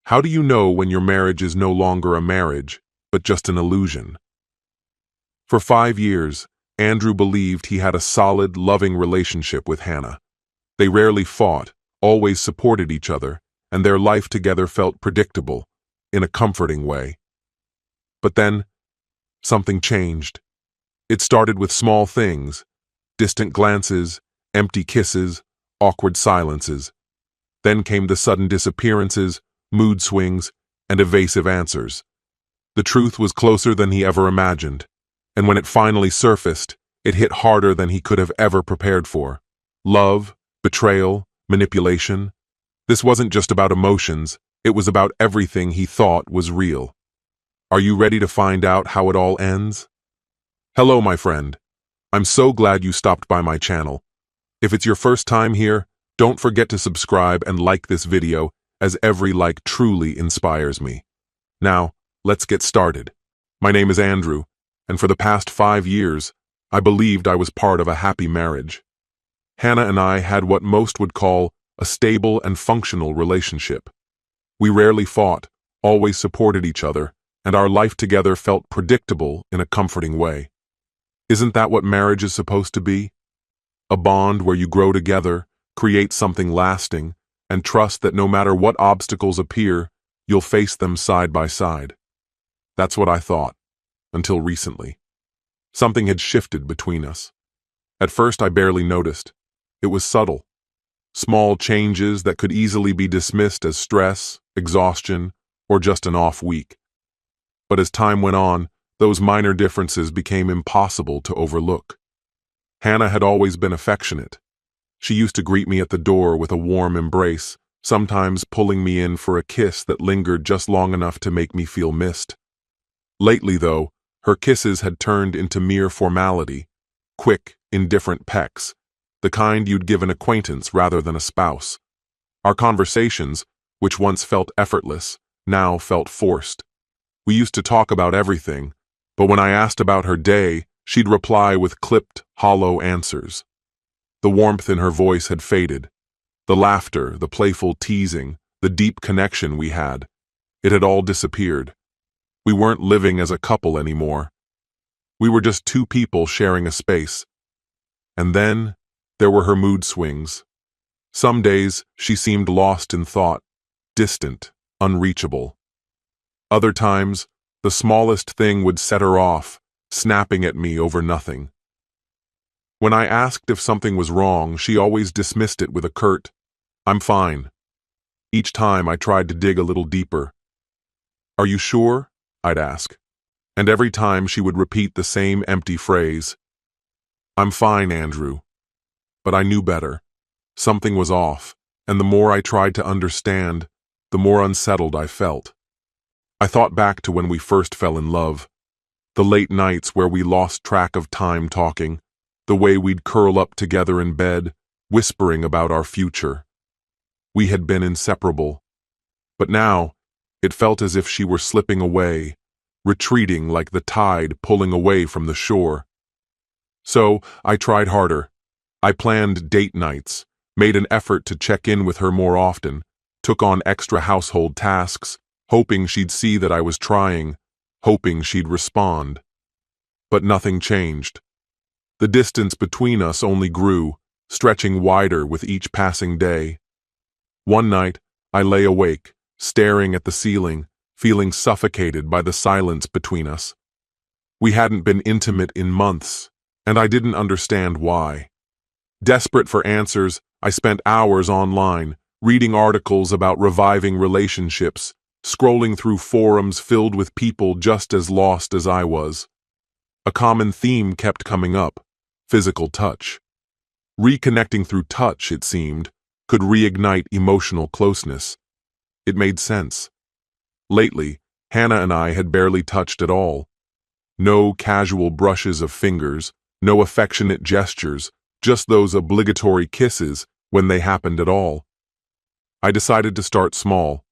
How do you know when your marriage is no longer a marriage, but just an illusion? For 5 years, Andrew believed he had a solid, loving relationship with Hannah. They rarely fought, always supported each other, and their life together felt predictable, in a comforting way. But then, something changed. It started with small things: distant glances, empty kisses, awkward silences. Then came the sudden disappearances, mood swings, and evasive answers. The truth was closer than he ever imagined, and when it finally surfaced, it hit harder than he could have ever prepared for. Love, betrayal, manipulation. This wasn't just about emotions, it was about everything he thought was real. Are you ready to find out how it all ends? Hello, my friend. I'm so glad you stopped by my channel. If it's your first time here, don't forget to subscribe and like this video, as every like truly inspires me. Now, let's get started. My name is Andrew, and for the past 5 years, I believed I was part of a happy marriage. Hannah and I had what most would call a stable and functional relationship. We rarely fought, always supported each other, and our life together felt predictable in a comforting way. Isn't that what marriage is supposed to be? A bond where you grow together, create something lasting, and trust that no matter what obstacles appear, you'll face them side by side. That's what I thought, until recently. Something had shifted between us. At first I barely noticed. It was subtle. Small changes that could easily be dismissed as stress, exhaustion, or just an off week. But as time went on, those minor differences became impossible to overlook. Hannah had always been affectionate. She used to greet me at the door with a warm embrace, sometimes pulling me in for a kiss that lingered just long enough to make me feel missed. Lately, though, her kisses had turned into mere formality, quick, indifferent pecks, the kind you'd give an acquaintance rather than a spouse. Our conversations, which once felt effortless, now felt forced. We used to talk about everything, but when I asked about her day, she'd reply with clipped, hollow answers. The warmth in her voice had faded. The laughter, the playful teasing, the deep connection we had. It had all disappeared. We weren't living as a couple anymore. We were just two people sharing a space. And then, there were her mood swings. Some days, she seemed lost in thought, distant, unreachable. Other times, the smallest thing would set her off, snapping at me over nothing. When I asked if something was wrong, she always dismissed it with a curt, "I'm fine." Each time I tried to dig a little deeper. "Are you sure?" I'd ask. And every time she would repeat the same empty phrase, "I'm fine, Andrew." But I knew better. Something was off, and the more I tried to understand, the more unsettled I felt. I thought back to when we first fell in love. The late nights where we lost track of time talking, the way we'd curl up together in bed, whispering about our future. We had been inseparable. But now, it felt as if she were slipping away, retreating like the tide pulling away from the shore. So, I tried harder. I planned date nights, made an effort to check in with her more often, took on extra household tasks, hoping she'd see that I was trying, hoping she'd respond. But nothing changed. The distance between us only grew, stretching wider with each passing day. One night, I lay awake, staring at the ceiling, feeling suffocated by the silence between us. We hadn't been intimate in months, and I didn't understand why. Desperate for answers, I spent hours online, reading articles about reviving relationships, scrolling through forums filled with people just as lost as I was. A common theme kept coming up: physical touch. Reconnecting through touch, it seemed, could reignite emotional closeness. It made sense. Lately, Hannah and I had barely touched at all. No casual brushes of fingers, no affectionate gestures, just those obligatory kisses when they happened at all. I decided to start small.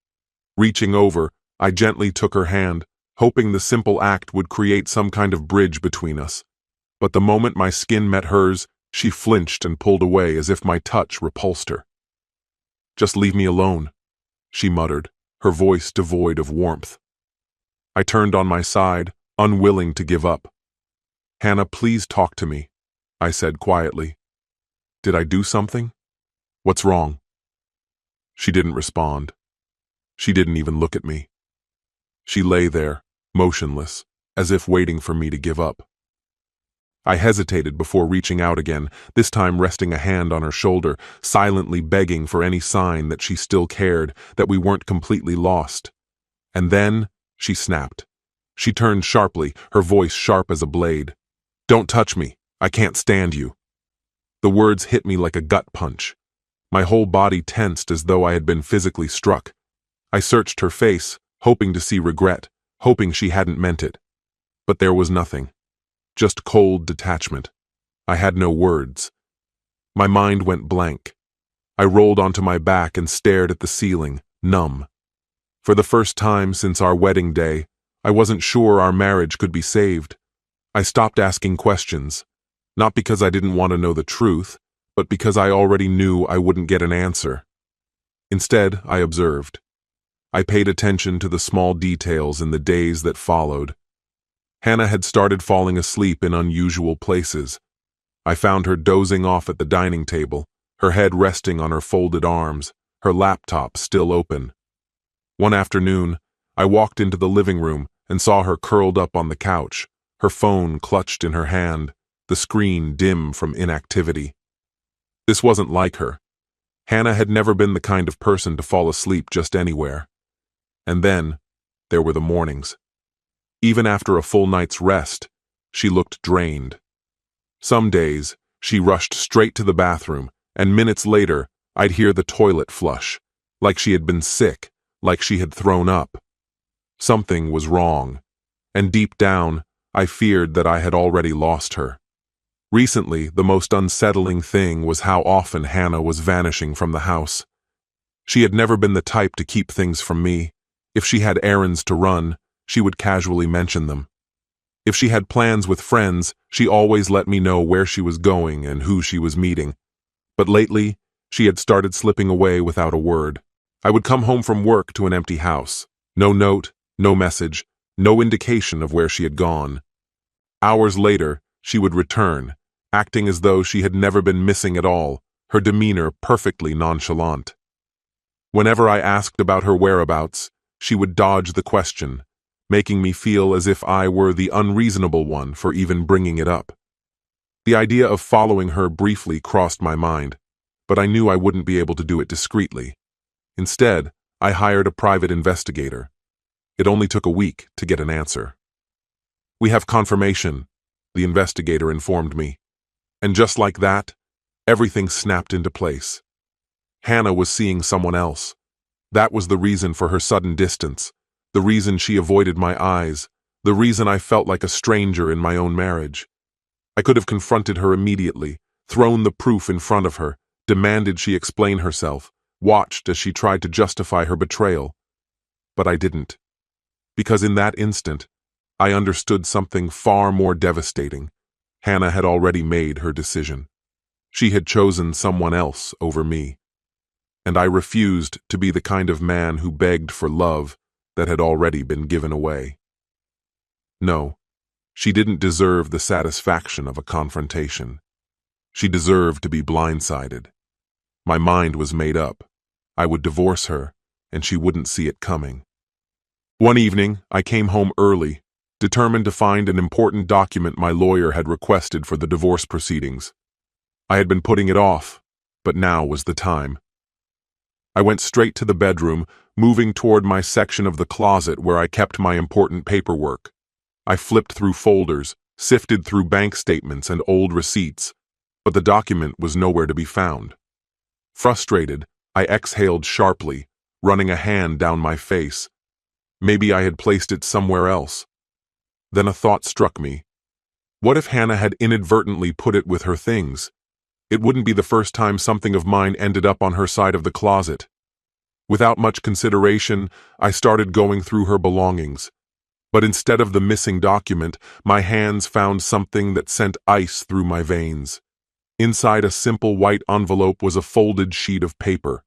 Reaching over, I gently took her hand, hoping the simple act would create some kind of bridge between us. But the moment my skin met hers, she flinched and pulled away as if my touch repulsed her. "Just leave me alone," she muttered, her voice devoid of warmth. I turned on my side, unwilling to give up. "Hannah, please talk to me," I said quietly. "Did I do something? What's wrong?" She didn't respond. She didn't even look at me. She lay there, motionless, as if waiting for me to give up. I hesitated before reaching out again, this time resting a hand on her shoulder, silently begging for any sign that she still cared, that we weren't completely lost. And then she snapped. She turned sharply, her voice sharp as a blade. "Don't touch me. I can't stand you." The words hit me like a gut punch. My whole body tensed as though I had been physically struck. I searched her face, hoping to see regret, hoping she hadn't meant it. But there was nothing. Just cold detachment. I had no words. My mind went blank. I rolled onto my back and stared at the ceiling, numb. For the first time since our wedding day, I wasn't sure our marriage could be saved. I stopped asking questions, not because I didn't want to know the truth, but because I already knew I wouldn't get an answer. Instead, I observed. I paid attention to the small details in the days that followed. Hannah had started falling asleep in unusual places. I found her dozing off at the dining table, her head resting on her folded arms, her laptop still open. One afternoon, I walked into the living room and saw her curled up on the couch, her phone clutched in her hand, the screen dim from inactivity. This wasn't like her. Hannah had never been the kind of person to fall asleep just anywhere. And then, there were the mornings. Even after a full night's rest, she looked drained. Some days, she rushed straight to the bathroom, and minutes later, I'd hear the toilet flush, like she had been sick, like she had thrown up. Something was wrong, and deep down, I feared that I had already lost her. Recently, the most unsettling thing was how often Hannah was vanishing from the house. She had never been the type to keep things from me. If she had errands to run, she would casually mention them. If she had plans with friends, she always let me know where she was going and who she was meeting. But lately, she had started slipping away without a word. I would come home from work to an empty house. No note, no message, no indication of where she had gone. Hours later, she would return, acting as though she had never been missing at all, her demeanor perfectly nonchalant. Whenever I asked about her whereabouts, she would dodge the question, making me feel as if I were the unreasonable one for even bringing it up. The idea of following her briefly crossed my mind, but I knew I wouldn't be able to do it discreetly. Instead, I hired a private investigator. It only took a week to get an answer. "We have confirmation," the investigator informed me. And just like that, everything snapped into place. Hannah was seeing someone else. That was the reason for her sudden distance, the reason she avoided my eyes, the reason I felt like a stranger in my own marriage. I could have confronted her immediately, thrown the proof in front of her, demanded she explain herself, watched as she tried to justify her betrayal. But I didn't. Because in that instant, I understood something far more devastating. Hannah had already made her decision. She had chosen someone else over me. And I refused to be the kind of man who begged for love that had already been given away. No, she didn't deserve the satisfaction of a confrontation. She deserved to be blindsided. My mind was made up. I would divorce her, and she wouldn't see it coming. One evening, I came home early, determined to find an important document my lawyer had requested for the divorce proceedings. I had been putting it off, but now was the time. I went straight to the bedroom, moving toward my section of the closet where I kept my important paperwork. I flipped through folders, sifted through bank statements and old receipts, but the document was nowhere to be found. Frustrated, I exhaled sharply, running a hand down my face. Maybe I had placed it somewhere else. Then a thought struck me. What if Hannah had inadvertently put it with her things? It wouldn't be the first time something of mine ended up on her side of the closet. Without much consideration, I started going through her belongings. But instead of the missing document, my hands found something that sent ice through my veins. Inside a simple white envelope was a folded sheet of paper.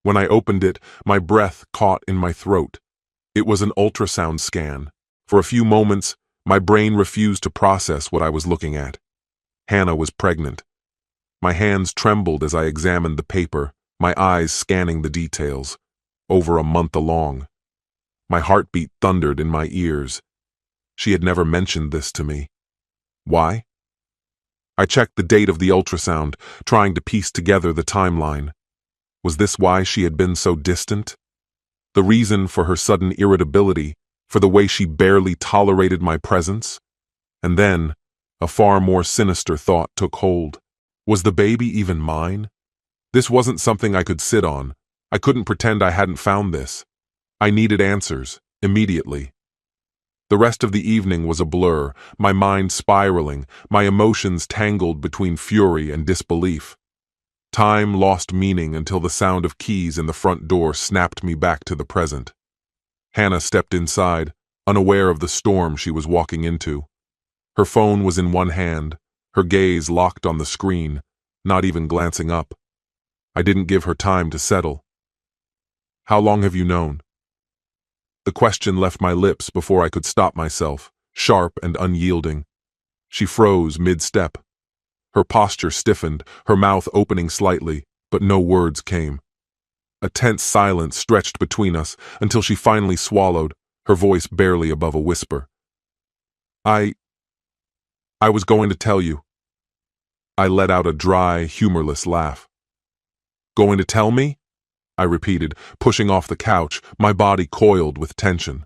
When I opened it, my breath caught in my throat. It was an ultrasound scan. For a few moments, my brain refused to process what I was looking at. Hannah was pregnant. My hands trembled as I examined the paper, my eyes scanning the details. Over a month along. My heartbeat thundered in my ears. She had never mentioned this to me. Why? I checked the date of the ultrasound, trying to piece together the timeline. Was this why she had been so distant? The reason for her sudden irritability, for the way she barely tolerated my presence? And then, a far more sinister thought took hold. Was the baby even mine? This wasn't something I could sit on. I couldn't pretend I hadn't found this. I needed answers, immediately. The rest of the evening was a blur, my mind spiraling, my emotions tangled between fury and disbelief. Time lost meaning until the sound of keys in the front door snapped me back to the present. Hannah stepped inside, unaware of the storm she was walking into. Her phone was in one hand, her gaze locked on the screen, not even glancing up. I didn't give her time to settle. How long have you known? The question left my lips before I could stop myself, sharp and unyielding. She froze mid-step. Her posture stiffened, her mouth opening slightly, but no words came. A tense silence stretched between us until she finally swallowed, her voice barely above a whisper. I was going to tell you. I let out a dry, humorless laugh. Going to tell me? I repeated, pushing off the couch, my body coiled with tension.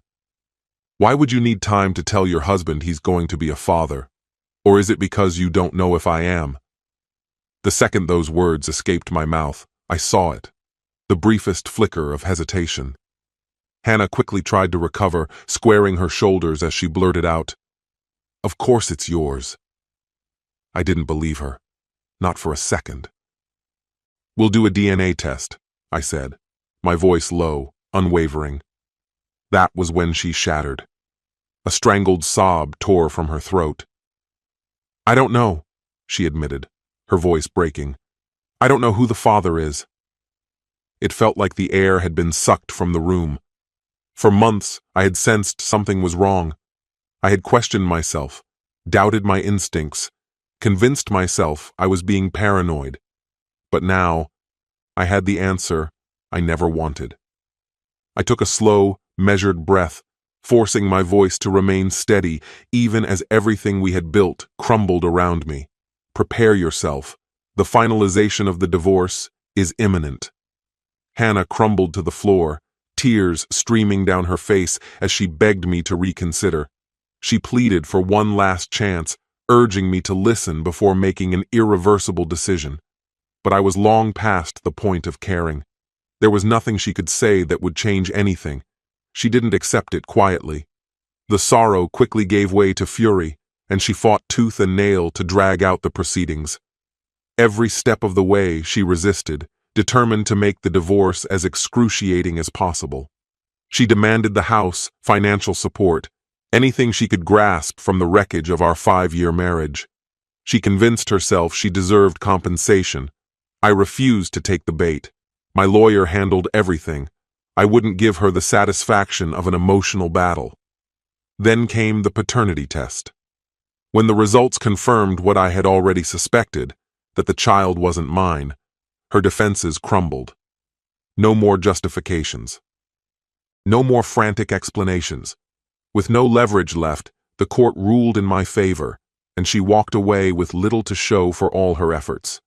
Why would you need time to tell your husband he's going to be a father? Or is it because you don't know if I am? The second those words escaped my mouth, I saw it. The briefest flicker of hesitation. Hannah quickly tried to recover, squaring her shoulders as she blurted out, "Of course it's yours." I didn't believe her. Not for a second. "We'll do a DNA test," I said, my voice low, unwavering. That was when she shattered. A strangled sob tore from her throat. "I don't know," she admitted, her voice breaking. "I don't know who the father is." It felt like the air had been sucked from the room. For months, I had sensed something was wrong. I had questioned myself, doubted my instincts, convinced myself I was being paranoid. But now, I had the answer I never wanted. I took a slow, measured breath, forcing my voice to remain steady even as everything we had built crumbled around me. Prepare yourself. The finalization of the divorce is imminent. Hannah crumbled to the floor, tears streaming down her face as she begged me to reconsider. She pleaded for one last chance, urging me to listen before making an irreversible decision. But I was long past the point of caring. There was nothing she could say that would change anything. She didn't accept it quietly. The sorrow quickly gave way to fury, and she fought tooth and nail to drag out the proceedings. Every step of the way she resisted, determined to make the divorce as excruciating as possible. She demanded the house, financial support, anything she could grasp from the wreckage of our 5-year marriage. She convinced herself she deserved compensation. I refused to take the bait. My lawyer handled everything. I wouldn't give her the satisfaction of an emotional battle. Then came the paternity test. When the results confirmed what I had already suspected, that the child wasn't mine, her defenses crumbled. No more justifications. No more frantic explanations. With no leverage left, the court ruled in my favor, and she walked away with little to show for all her efforts.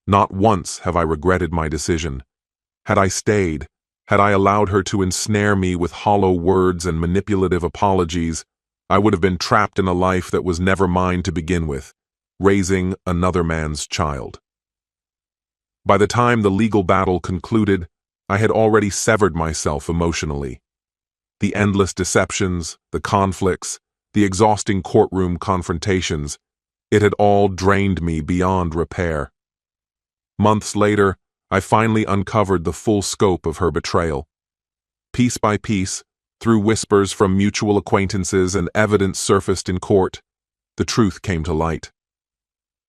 Not once have I regretted my decision. Had I stayed, had I allowed her to ensnare me with hollow words and manipulative apologies, I would have been trapped in a life that was never mine to begin with, raising another man's child. By the time the legal battle concluded, I had already severed myself emotionally. The endless deceptions, the conflicts, the exhausting courtroom confrontations, it had all drained me beyond repair. Months later, I finally uncovered the full scope of her betrayal. Piece by piece, through whispers from mutual acquaintances and evidence surfaced in court, the truth came to light.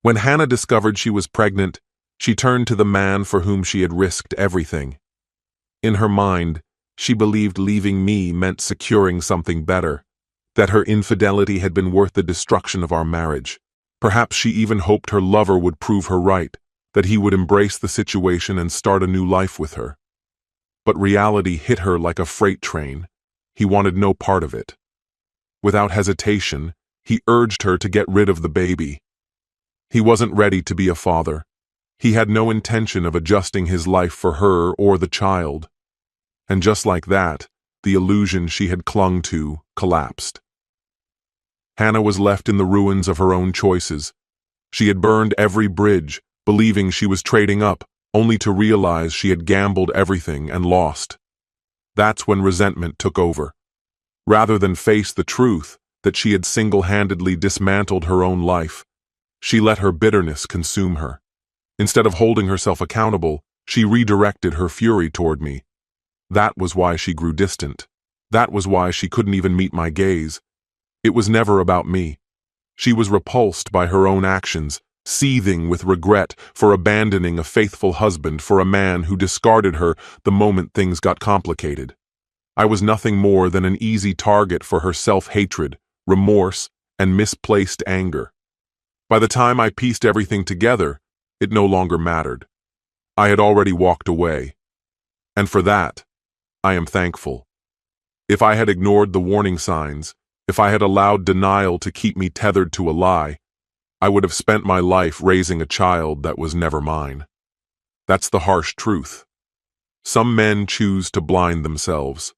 When Hannah discovered she was pregnant, she turned to the man for whom she had risked everything. In her mind, she believed leaving me meant securing something better, that her infidelity had been worth the destruction of our marriage. Perhaps she even hoped her lover would prove her right, that he would embrace the situation and start a new life with her. But reality hit her like a freight train. He wanted no part of it. Without hesitation, he urged her to get rid of the baby. He wasn't ready to be a father. He had no intention of adjusting his life for her or the child. And just like that, the illusion she had clung to collapsed. Hannah was left in the ruins of her own choices. She had burned every bridge, believing she was trading up, only to realize she had gambled everything and lost. That's when resentment took over. Rather than face the truth that she had single-handedly dismantled her own life, she let her bitterness consume her. Instead of holding herself accountable, she redirected her fury toward me. That was why she grew distant. That was why she couldn't even meet my gaze. It was never about me. She was repulsed by her own actions, seething with regret for abandoning a faithful husband for a man who discarded her the moment things got complicated. I was nothing more than an easy target for her self-hatred, remorse, and misplaced anger. By the time I pieced everything together, it no longer mattered. I had already walked away. And for that, I am thankful. If I had ignored the warning signs, if I had allowed denial to keep me tethered to a lie, I would have spent my life raising a child that was never mine. That's the harsh truth. Some men choose to blind themselves.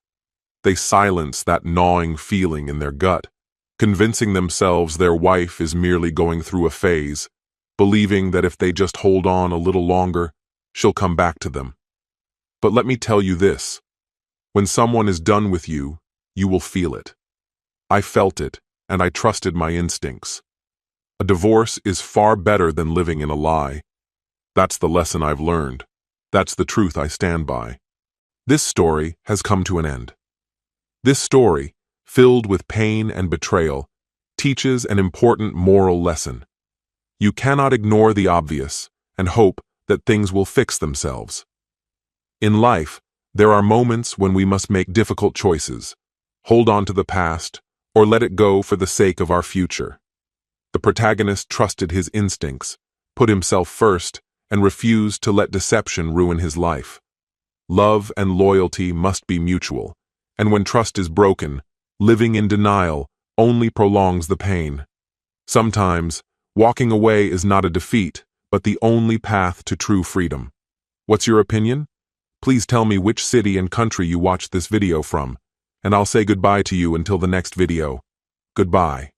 They silence that gnawing feeling in their gut, convincing themselves their wife is merely going through a phase, believing that if they just hold on a little longer, she'll come back to them. But let me tell you this. When someone is done with you, you will feel it. I felt it, and I trusted my instincts. A divorce is far better than living in a lie. That's the lesson I've learned. That's the truth I stand by. This story has come to an end. This story, filled with pain and betrayal, teaches an important moral lesson. You cannot ignore the obvious and hope that things will fix themselves. In life, there are moments when we must make difficult choices, hold on to the past, or let it go for the sake of our future. The protagonist trusted his instincts, put himself first, and refused to let deception ruin his life. Love and loyalty must be mutual, and when trust is broken, living in denial only prolongs the pain. Sometimes, walking away is not a defeat, but the only path to true freedom. What's your opinion? Please tell me which city and country you watched this video from, and I'll say goodbye to you until the next video. Goodbye.